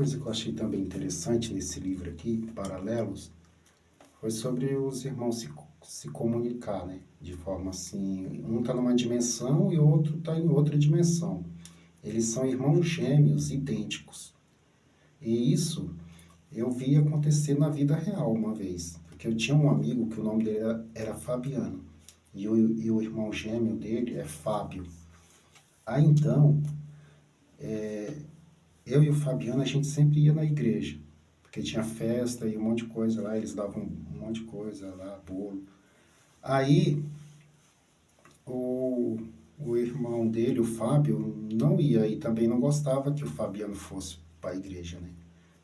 coisa que eu achei também interessante nesse livro aqui, Paralelos, foi sobre os irmãos se comunicar, né? De forma assim, um está numa dimensão e o outro está em outra dimensão. Eles são irmãos gêmeos, idênticos. E isso eu vi acontecer na vida real uma vez. Porque eu tinha um amigo que o nome dele era Fabiano. E o irmão gêmeo dele é Fábio. Aí então, eu e o Fabiano, a gente sempre ia na igreja. Porque tinha festa e um monte de coisa lá, eles davam um monte de coisa lá, bolo. Aí o, o irmão dele, o Fábio, não ia e também não gostava que o Fabiano fosse para a igreja, né?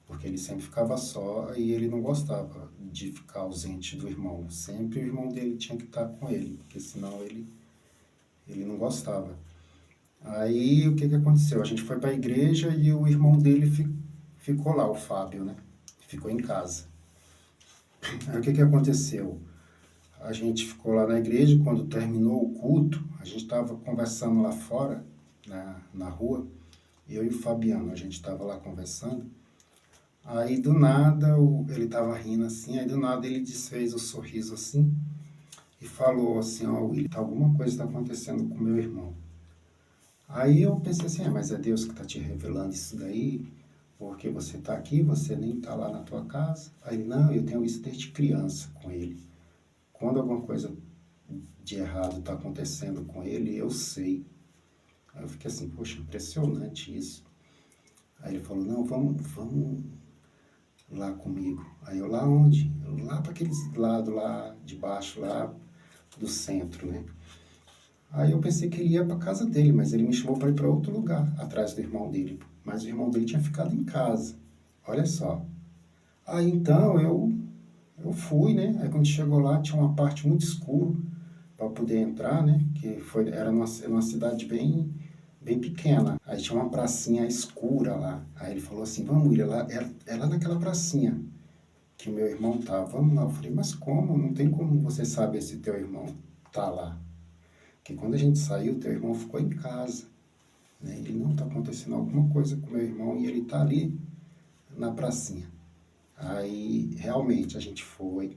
Porque ele sempre ficava só e ele não gostava de ficar ausente do irmão. Sempre o irmão dele tinha que estar com ele, porque senão ele não gostava. Aí o que que aconteceu? A gente foi para a igreja e o irmão dele ficou lá, o Fábio, né? Ficou em casa. Aí o que que aconteceu? A gente ficou lá na igreja, quando terminou o culto, a gente estava conversando lá fora, na rua, eu e o Fabiano, a gente estava lá conversando. Aí do nada, ele estava rindo assim, aí do nada ele desfez o sorriso assim e falou assim, ó, William, alguma coisa está acontecendo com meu irmão. Aí eu pensei assim, mas é Deus que está te revelando isso daí, porque você está aqui, você nem está lá na tua casa. Aí ele, não, eu tenho isso desde criança com ele. Quando alguma coisa de errado está acontecendo com ele, eu sei. Aí eu fiquei assim, poxa, impressionante isso. Aí ele falou, não, vamos lá comigo. Aí eu, lá onde? Lá para aquele lado lá de baixo, lá do centro, né? Aí eu pensei que ele ia para casa dele, mas ele me chamou para ir para outro lugar, atrás do irmão dele. Mas o irmão dele tinha ficado em casa. Olha só. Aí então eu fui, né? Aí quando chegou lá tinha uma parte muito escura para poder entrar, né? Era numa cidade bem pequena. Aí tinha uma pracinha escura lá. Aí ele falou assim, vamos ir lá, é lá naquela pracinha que o meu irmão tá. Vamos lá. Eu falei, mas como? Não tem como você saber se teu irmão tá lá. Porque quando a gente saiu, teu irmão ficou em casa. Né? Ele não tá acontecendo alguma coisa com meu irmão e ele tá ali na pracinha. Aí realmente a gente foi.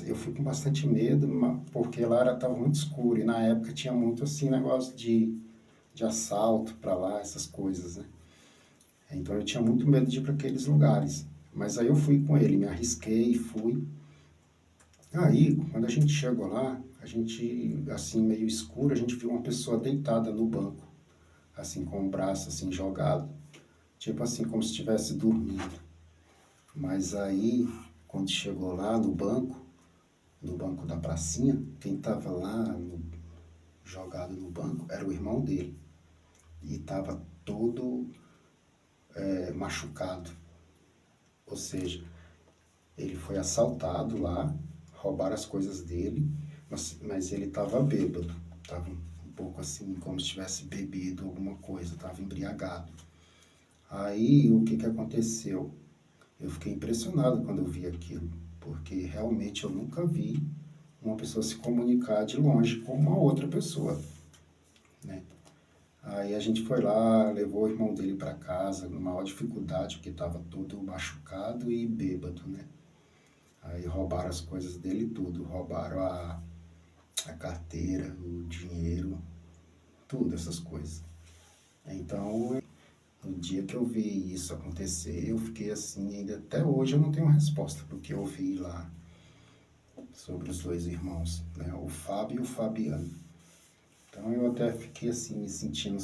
Eu fui com bastante medo, porque lá estava muito escuro e na época tinha muito assim negócio de assalto para lá, essas coisas, né? Então eu tinha muito medo de ir para aqueles lugares. Mas aí eu fui com ele, me arrisquei e fui. Aí, quando a gente chegou lá, a gente, assim, meio escuro, a gente viu uma pessoa deitada no banco, assim, com o braço, assim, jogado. Tipo assim, como se estivesse dormindo. Mas aí, quando chegou lá no banco da pracinha, quem estava lá jogado no banco era o irmão dele. E estava todo machucado. Ou seja, ele foi assaltado lá, roubaram as coisas dele, mas ele estava bêbado. Estava um pouco assim, como se tivesse bebido alguma coisa, estava embriagado. Aí, o que que aconteceu? Eu fiquei impressionado quando eu vi aquilo, porque realmente eu nunca vi uma pessoa se comunicar de longe com uma outra pessoa, né? Aí a gente foi lá, levou o irmão dele para casa, numa maior dificuldade, porque estava todo machucado e bêbado, né? Aí roubaram as coisas dele tudo, roubaram a carteira, o dinheiro, tudo essas coisas. Então, no dia que eu vi isso acontecer, eu fiquei assim, ainda até hoje eu não tenho resposta para o que eu vi lá sobre os dois irmãos, né? O Fábio e o Fabiano. Então eu até fiquei assim, me sentindo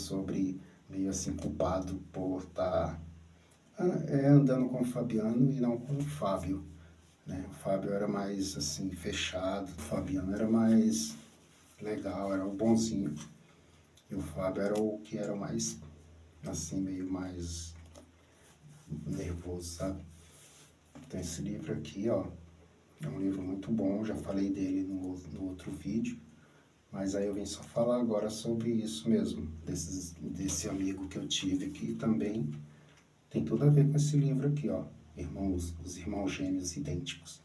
meio assim, culpado por estar andando com o Fabiano e não com o Fábio, né? O Fábio era mais assim, fechado, o Fabiano era mais legal, era o bonzinho. E o Fábio era o que era mais, assim, meio mais nervoso, sabe? Então esse livro aqui, ó, é um livro muito bom, já falei dele no outro vídeo. Mas aí eu vim só falar agora sobre isso mesmo, desse amigo que eu tive, que também tem tudo a ver com esse livro aqui, ó, Os Irmãos Gêmeos Idênticos.